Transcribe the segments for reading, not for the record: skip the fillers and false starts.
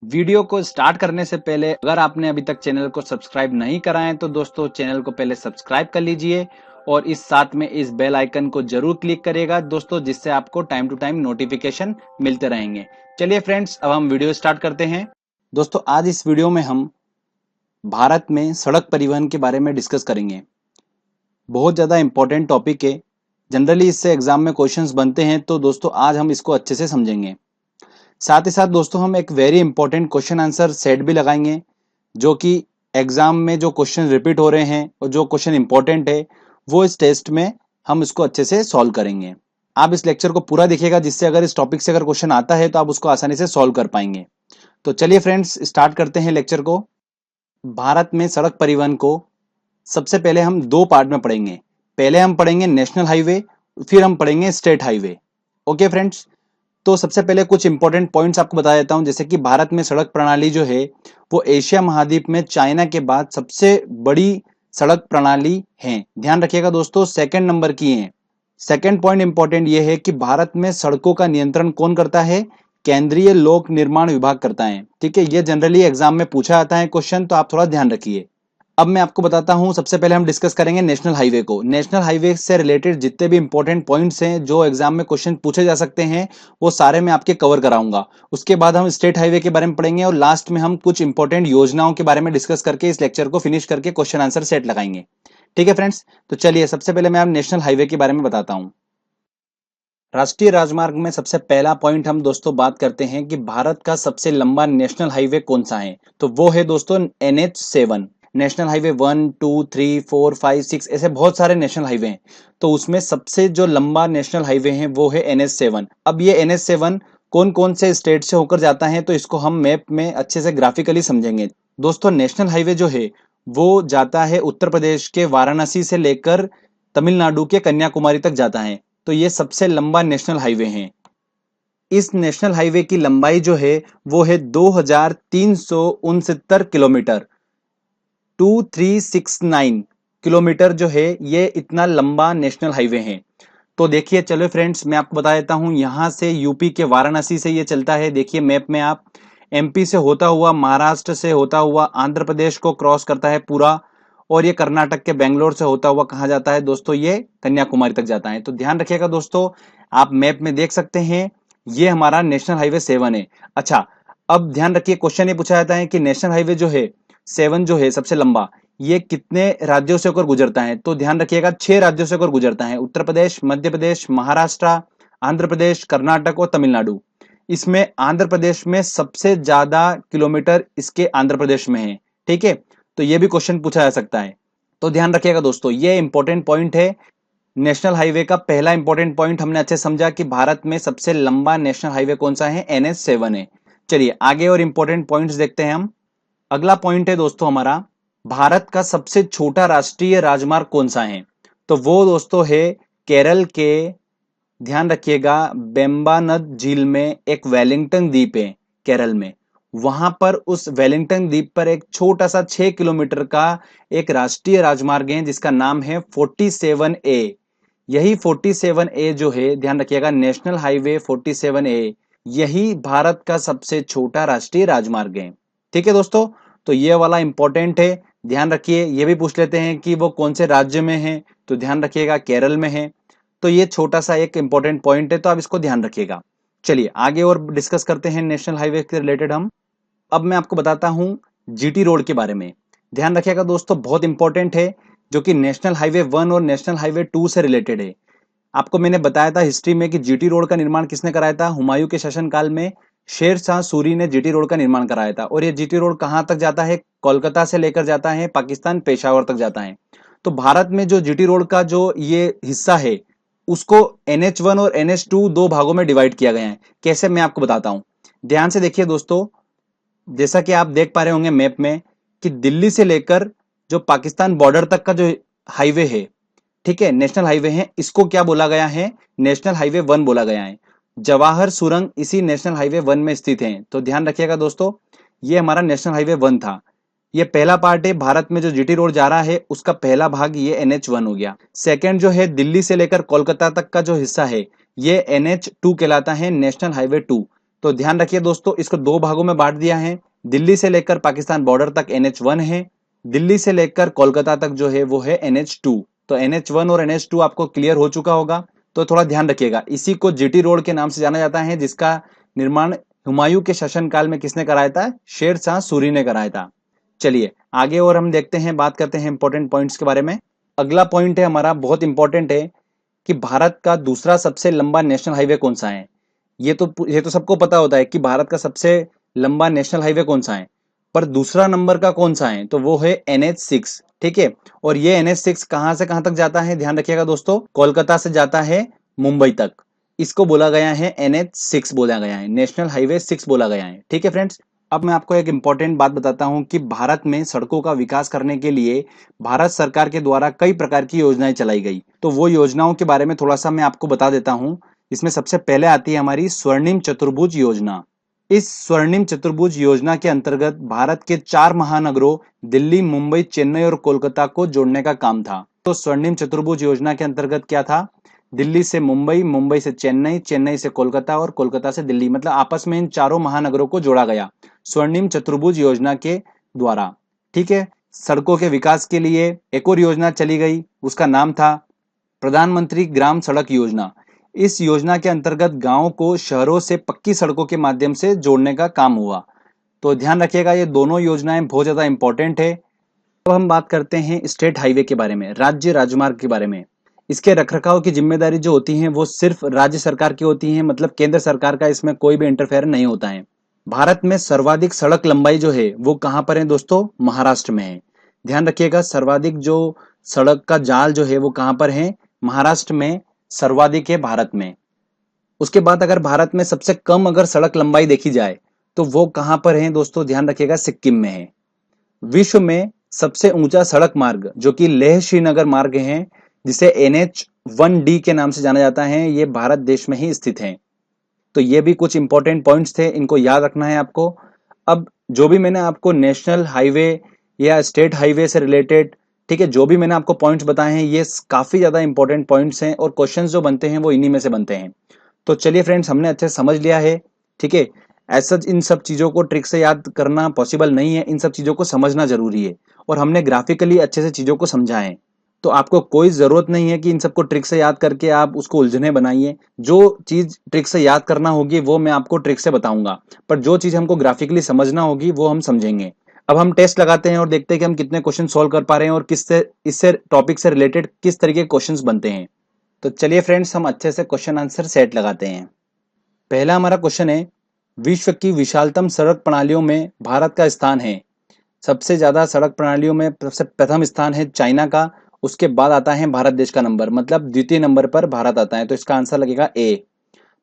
Video को start करने से पहले अगर आपने अभी तक चैनल को सब्सक्राइब नहीं करा है तो दोस्तों चैनल को पहले सब्सक्राइब कर लीजिए और इस साथ में इस बेल आइकन को जरूर क्लिक करिएगा दोस्तों, जिससे आपको टाइम टू टाइम नोटिफिकेशन मिलते रहेंगे। चलिए फ्रेंड्स, अब हम वीडियो स्टार्ट करते हैं। दोस्तों आज इस वीडियो में हम भारत में सड़क परिवहन के बारे में डिस्कस करेंगे। बहुत ज़्यादा इंपॉर्टेंट टॉपिक है, जनरली इससे एग्जाम में क्वेश्चंस बनते हैं, तो दोस्तों आज हम इसको अच्छे से समझेंगे। साथ ही साथ दोस्तों हम एक very important question answer set भी लगाएंगे, जो कि एग्जाम में जो क्वेश्चन रिपीट हो रहे हैं और जो क्वेश्चन इंपॉर्टेंट है वो इस टेस्ट में हम इसको अच्छे से सॉल्व करेंगे। आप इस लेक्चर को पूरा देखिएगा, जिससे अगर इस टॉपिक से अगर क्वेश्चन आता है तो आप उसको आसानी से सॉल्व कर पाएंगे। तो चलिए फ्रेंड्स, स्टार्ट करते हैं लेक्चर को। भारत में सड़क परिवहन को सबसे पहले हम दो पार्ट में पढ़ेंगे। पहले हम पढ़ेंगे नेशनल हाईवे, फिर हम पढ़ेंगे स्टेट हाईवे। ओके फ्रेंड्स, तो सबसे पहले कुछ इंपॉर्टेंट पॉइंट्स आपको बता देता हूं। जैसे कि भारत में सड़क प्रणाली जो है वो एशिया महाद्वीप में चाइना के बाद सबसे बड़ी सड़क प्रणाली है। ध्यान रखिएगा दोस्तों, सेकंड नंबर की है। सेकंड पॉइंट इंपॉर्टेंट ये है कि भारत में सड़कों का नियंत्रण कौन करता है? केंद्रीय लोक निर्माण विभाग करता है। ठीक है, ये जनरली एग्जाम में पूछा जाता है क्वेश्चन, तो आप थोड़ा ध्यान रखिए। अब मैं आपको बताता हूं, सबसे पहले हम डिस्कस करेंगे नेशनल हाईवे को। नेशनल हाईवे से रिलेटेड जितने भी इंपॉर्टेंट पॉइंट्स हैं जो एग्जाम में क्वेश्चन पूछे जा सकते हैं वो सारे मैं आपके कवर कराऊंगा। उसके बाद हम स्टेट हाईवे के बारे में पढ़ेंगे और लास्ट में हम कुछ इंपॉर्टेंट योजनाओं के बारे में डिस्कस करके इस लेक्चर को फिनिश करके क्वेश्चन आंसर सेट लगाएंगे। ठीक है फ्रेंड्स, तो चलिए सबसे पहले मैं आप नेशनल हाईवे के बारे में बताता हूं। राष्ट्रीय राजमार्ग में सबसे पहला पॉइंट हम दोस्तों बात करते हैं कि भारत का सबसे लंबा नेशनल हाईवे कौन सा है, तो वो है दोस्तों NH7। नेशनल हाईवे 1, 2, 3, 4, 5, 6 ऐसे बहुत सारे नेशनल हाईवे हैं, तो उसमें सबसे जो लंबा नेशनल हाईवे है वो है NH7। अब ये NH7 कौन कौन से स्टेट से होकर जाता है, तो इसको हम मैप में अच्छे से ग्राफिकली समझेंगे। दोस्तों नेशनल हाईवे जो है वो जाता है उत्तर प्रदेश के वाराणसी से लेकर तमिलनाडु के कन्याकुमारी तक जाता है, तो ये सबसे लंबा नेशनल हाईवे है। इस नेशनल हाईवे की लंबाई जो है वो है 2369 किलोमीटर। 2369 किलोमीटर जो है ये इतना लंबा नेशनल हाईवे है। तो देखिए, चलो फ्रेंड्स मैं आपको बता देता हूं, यहां से यूपी के वाराणसी से ये चलता है। देखिए मैप में आप, MP से होता हुआ, महाराष्ट्र से होता हुआ, आंध्र प्रदेश को क्रॉस करता है पूरा, और ये कर्नाटक के बेंगलोर से होता हुआ कहाँ जाता है दोस्तों? ये कन्याकुमारी तक जाता है। तो ध्यान रखिएगा दोस्तों, आप मैप में देख सकते हैं ये हमारा नेशनल हाईवे 7 है। अच्छा, अब ध्यान रखिए, क्वेश्चन ये पूछा जाता है कि नेशनल हाईवे जो है 7 जो है सबसे लंबा, ये कितने राज्यों से होकर गुजरता है? तो ध्यान रखिएगा 6 राज्यों से होकर गुजरता है। उत्तर प्रदेश, मध्य प्रदेश, महाराष्ट्र, आंध्र प्रदेश, कर्नाटक और तमिलनाडु। इसमें आंध्र प्रदेश में सबसे ज्यादा किलोमीटर इसके आंध्र प्रदेश में है। ठीक है, तो ये भी क्वेश्चन पूछा जा सकता है, तो ध्यान रखिएगा दोस्तों, ये इंपॉर्टेंट पॉइंट है। नेशनल हाईवे का पहला इंपॉर्टेंट पॉइंट हमने अच्छे समझा कि भारत में सबसे लंबा नेशनल हाईवे कौन सा है? NH7 है। चलिए आगे और इंपॉर्टेंट पॉइंट्स देखते हैं हम। अगला पॉइंट है दोस्तों हमारा, भारत का सबसे छोटा राष्ट्रीय राजमार्ग कौन सा है? तो वो दोस्तों है केरल के, ध्यान रखिएगा, बेम्बानद झील में एक वेलिंगटन द्वीप है केरल में। वहां पर उस वेलिंगटन द्वीप पर एक छोटा सा 6 किलोमीटर का एक राष्ट्रीय राजमार्ग है जिसका नाम है 47A। यही 47A जो है, ध्यान रखिएगा, नेशनल हाईवे 47A, यही भारत का सबसे छोटा राष्ट्रीय राजमार्ग है। ठीक है दोस्तों, तो ये वाला इंपॉर्टेंट है, ध्यान रखिए। ये भी पूछ लेते हैं कि वो कौन से राज्य में है, तो ध्यान रखिएगा केरल में है। तो ये छोटा सा एक इंपॉर्टेंट पॉइंट है, तो आप इसको ध्यान रखिएगा। चलिए आगे और डिस्कस करते हैं नेशनल हाईवे के रिलेटेड हम। अब मैं आपको बताता हूं GT रोड के बारे में। ध्यान रखिएगा दोस्तों, बहुत इंपॉर्टेंट है, जो कि नेशनल हाईवे 1 और नेशनल हाईवे 2 से रिलेटेड है। आपको मैंने बताया था हिस्ट्री में कि GT रोड का निर्माण किसने कराया था? हुमायूं के शासनकाल में शेर शाह सूरी ने GT रोड का निर्माण कराया था। और ये GT रोड कहां तक जाता है? कोलकाता से लेकर जाता है पाकिस्तान, पेशावर तक जाता है। तो भारत में जो GT रोड का जो ये हिस्सा है उसको NH1 और NH2 दो भागों में डिवाइड किया गया है। कैसे, मैं आपको बताता हूं, ध्यान से देखिए दोस्तों। जैसा कि आप देख पा रहे होंगे मैप में कि दिल्ली से लेकर जो पाकिस्तान बॉर्डर तक का जो हाईवे है, ठीक है, नेशनल हाईवे है, इसको क्या बोला गया है? नेशनल हाईवे 1 बोला गया है। जवाहर सुरंग इसी नेशनल हाईवे 1 में स्थित है। तो ध्यान रखिएगा दोस्तों, ये हमारा नेशनल हाईवे 1 था। ये पहला पार्ट है, भारत में जो GT रोड जा रहा है उसका पहला भाग ये NH1 हो गया। सेकंड जो है दिल्ली से लेकर कोलकाता तक का जो हिस्सा है ये NH2 कहलाता है, नेशनल हाईवे 2। तो ध्यान रखिए दोस्तों, इसको दो भागों में बांट दिया है। दिल्ली से लेकर पाकिस्तान बॉर्डर तक NH1 है, दिल्ली से लेकर कोलकाता तक जो है वो है NH2। तो NH1 और NH2 आपको क्लियर हो चुका होगा, तो थोड़ा ध्यान रखिएगा। इसी को GT रोड के नाम से जाना जाता है, जिसका निर्माण हुमायूं के शासनकाल में किसने कराया था? शेर शाह सूरी ने कराया था। चलिए आगे और हम देखते हैं, बात करते हैं इंपॉर्टेंट पॉइंट्स के बारे में। अगला पॉइंट है हमारा, बहुत इंपॉर्टेंट है कि भारत का दूसरा सबसे लंबा नेशनल हाईवे कौन सा है। ये तो सबको पता होता है कि भारत का सबसे लंबा नेशनल हाईवे कौन सा है, पर दूसरा नंबर का कौन सा है, तो वो है NH6। ठीक है, और ये NH6 कहां से कहां तक जाता है, ध्यान रखिएगा दोस्तों, कोलकाता से जाता है मुंबई तक। इसको बोला गया है NH6, बोला गया है नेशनल हाईवे 6 बोला गया है। ठीक है फ्रेंड्स, अब मैं आपको एक इंपॉर्टेंट बात बताता हूं कि भारत में सड़कों का विकास करने के लिए भारत सरकार के द्वारा कई प्रकार की योजनाएं चलाई गई। तो वो योजनाओं के बारे में थोड़ा सा मैं आपको बता देता हूं। इसमें सबसे पहले आती है हमारी स्वर्णिम चतुर्भुज योजना। इस स्वर्णिम चतुर्भुज योजना के अंतर्गत भारत के 4 महानगरों दिल्ली, मुंबई, चेन्नई और कोलकाता को जोड़ने का काम था। तो स्वर्णिम चतुर्भुज योजना के अंतर्गत क्या था? दिल्ली से मुंबई, मुंबई से चेन्नई, चेन्नई से कोलकाता और कोलकाता से दिल्ली, मतलब आपस में इन चारों महानगरों को जोड़ा गया स्वर्णिम चतुर्भुज योजना के द्वारा। ठीक है, सड़कों के विकास के लिए एक और योजना चली गई, उसका नाम था प्रधानमंत्री ग्राम सड़क योजना। इस योजना के अंतर्गत गांवों को शहरों से पक्की सड़कों के माध्यम से जोड़ने का काम हुआ। तो ध्यान रखिएगा, ये दोनों योजनाएं बहुत ज्यादा इंपॉर्टेंट है। अब हम बात करते हैं स्टेट हाईवे के बारे में, राज्य राजमार्ग के बारे में। इसके रखरखाव की जिम्मेदारी जो होती है वो सिर्फ राज्य सरकार की होती है, मतलब केंद्र सरकार का इसमें कोई भी इंटरफेयर नहीं होता है। भारत में सर्वाधिक सड़क लंबाई जो है वो कहां पर है दोस्तों? महाराष्ट्र में है। ध्यान रखिएगा, सर्वाधिक जो सड़क का जाल जो है वो कहां पर है? महाराष्ट्र में सर्वाधिक है भारत में। उसके बाद अगर भारत में सबसे कम अगर सड़क लंबाई देखी जाए तो वो कहां पर है दोस्तों? ध्यान रखिएगा, सिक्किम में है। विश्व में सबसे ऊंचा सड़क मार्ग जो कि लेह श्रीनगर मार्ग है, जिसे NH1D के नाम से जाना जाता है, ये भारत देश में ही स्थित है। तो ये भी कुछ इंपॉर्टेंट पॉइंट्स थे, इनको याद रखना है आपको। अब जो भी मैंने आपको नेशनल हाईवे या स्टेट हाईवे से रिलेटेड, ठीक है, जो भी मैंने आपको पॉइंट्स बताए हैं ये काफी ज्यादा इंपॉर्टेंट पॉइंट्स हैं, और क्वेश्चंस जो बनते हैं वो इन्हीं में से बनते हैं। तो चलिए फ्रेंड्स, हमने अच्छे से समझ लिया है। ठीक है, ऐसा इन सब चीजों को ट्रिक से याद करना पॉसिबल नहीं है, इन सब चीजों को समझना जरूरी है, और हमने ग्राफिकली अच्छे से चीजों को समझा है। तो आपको कोई जरूरत नहीं है कि इन सबको ट्रिक से याद करके आप उसको उलझने बनाइए। जो चीज ट्रिक से याद करना होगी वो मैं आपको ट्रिक से बताऊंगा, पर जो चीज हमको ग्राफिकली समझना होगी वो हम समझेंगे। अब हम टेस्ट लगाते हैं और देखते हैं कि हम कितने क्वेश्चन सॉल्व कर पा रहे हैं और किससे इससे टॉपिक से रिलेटेड किस तरीके के क्वेश्चंस बनते हैं। तो चलिए फ्रेंड्स, हम अच्छे से क्वेश्चन आंसर सेट लगाते हैं। पहला हमारा क्वेश्चन है, विश्व की विशालतम सड़क प्रणालियों में भारत का स्थान है। सबसे ज्यादा सड़क प्रणालियों में सबसे प्रथम स्थान है चाइना का, उसके बाद आता है भारत देश का नंबर, मतलब द्वितीय नंबर पर भारत आता है। तो इसका आंसर लगेगा ए।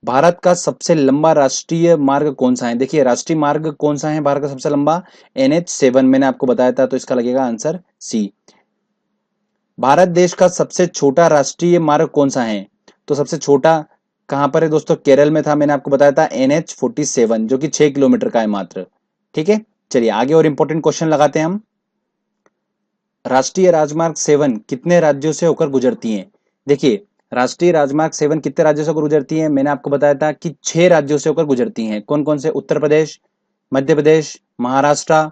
भारत का सबसे लंबा राष्ट्रीय मार्ग कौन सा है? देखिए, राष्ट्रीय मार्ग कौन सा है भारत का सबसे लंबा? NH7 मैंने आपको बताया था, तो इसका लगेगा आंसर सी। भारत देश का सबसे छोटा राष्ट्रीय मार्ग कौन सा है? तो सबसे छोटा कहां पर है दोस्तों? केरल में था, मैंने आपको बताया था NH47, जो कि 6 किलोमीटर का है मात्र। ठीक है, चलिए आगे और इंपॉर्टेंट क्वेश्चन लगाते हैं हम। राष्ट्रीय राजमार्ग 7 कितने राज्यों से होकर गुजरती है? देखिए, राष्ट्रीय राजमार्ग 7 कितने राज्यों से होकर गुजरती है? मैंने आपको बताया था कि 6 राज्यों से होकर गुजरती हैं। कौन कौन से? उत्तर प्रदेश, मध्य प्रदेश, महाराष्ट्र,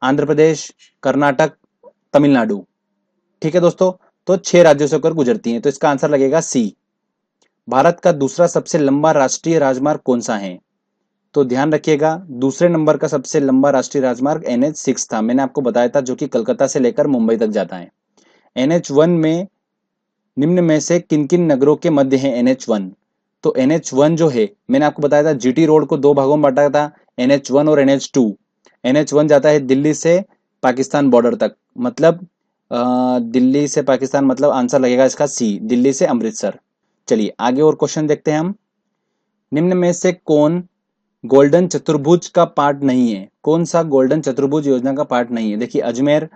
आंध्र प्रदेश, कर्नाटक, तमिलनाडु। ठीक है दोस्तों, तो 6 राज्यों से होकर गुजरती हैं, तो इसका आंसर लगेगा सी। भारत का दूसरा सबसे लंबा राष्ट्रीय राजमार्ग कौन सा है? तो ध्यान रखिएगा, दूसरे नंबर का सबसे लंबा राष्ट्रीय राजमार्ग NH6 था, मैंने आपको बताया था, जो कि कलकत्ता से लेकर मुंबई तक जाता है। NH1 में निम्न में से किन किन नगरों के मध्य है NH1? तो NH1 जो है, मैंने आपको बताया था GT रोड को दो भागों में बांटा था, NH1 और NH2। NH1 जाता है दिल्ली से पाकिस्तान बॉर्डर तक, मतलब दिल्ली से पाकिस्तान, मतलब आंसर लगेगा इसका सी, दिल्ली से अमृतसर। चलिए आगे और क्वेश्चन देखते हैं हम। निम्न में से कौन गोल्डन चतुर्भुज का पार्ट नहीं है? कौन सा गोल्डन चतुर्भुज योजना का पार्ट नहीं है? देखिए, अजमेर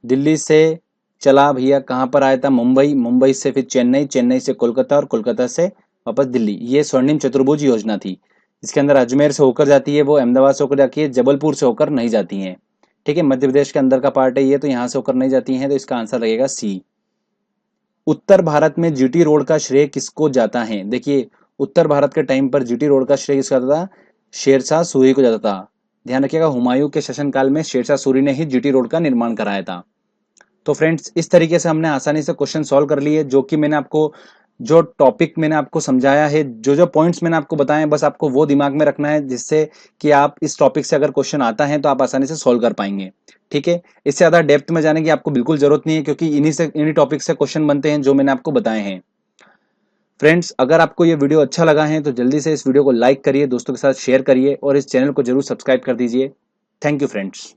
दिल्ली से चला भैया, कहां पर आया था? मुंबई, मुंबई से फिर चेन्नई, चेन्नई से कोलकाता और कोलकाता से वापस दिल्ली। ये स्वर्णिम चतुर्भुज योजना थी। इसके अंदर अजमेर से होकर जाती है, वो अहमदाबाद से होकर जाती है, जबलपुर से होकर नहीं जाती है। ठीक है, मध्य प्रदेश के अंदर का पार्ट है ये, तो यहाँ से होकर नहीं जाती है, तो इसका आंसर लगेगा सी। उत्तर भारत में GT रोड का श्रेय किसको जाता है? देखिए, उत्तर भारत के टाइम पर GT रोड का श्रेय किसका था? शेरशाह सूरी को जाता था। ध्यान रखिएगा, हुमायूं के शासनकाल में शेरशाह सूरी ने ही जीटी रोड का निर्माण कराया था। तो फ्रेंड्स, इस तरीके से हमने आसानी से क्वेश्चन सॉल्व कर लिए, जो कि मैंने आपको जो टॉपिक मैंने आपको समझाया है, जो जो पॉइंट्स मैंने आपको बताए हैं, बस आपको वो दिमाग में रखना है, जिससे कि आप इस टॉपिक से अगर क्वेश्चन आता है तो आप आसानी से सॉल्व कर पाएंगे। ठीक है, इससे ज़्यादा डेप्थ में जाने की आपको बिल्कुल जरूरत नहीं है, क्योंकि इन्हीं टॉपिक से क्वेश्चन बनते हैं जो मैंने आपको बताए हैं। फ्रेंड्स, अगर आपको ये वीडियो अच्छा लगा है तो जल्दी से इस वीडियो को लाइक करिए, दोस्तों के साथ शेयर करिए और इस चैनल को जरूर सब्सक्राइब कर दीजिए। Thank you friends.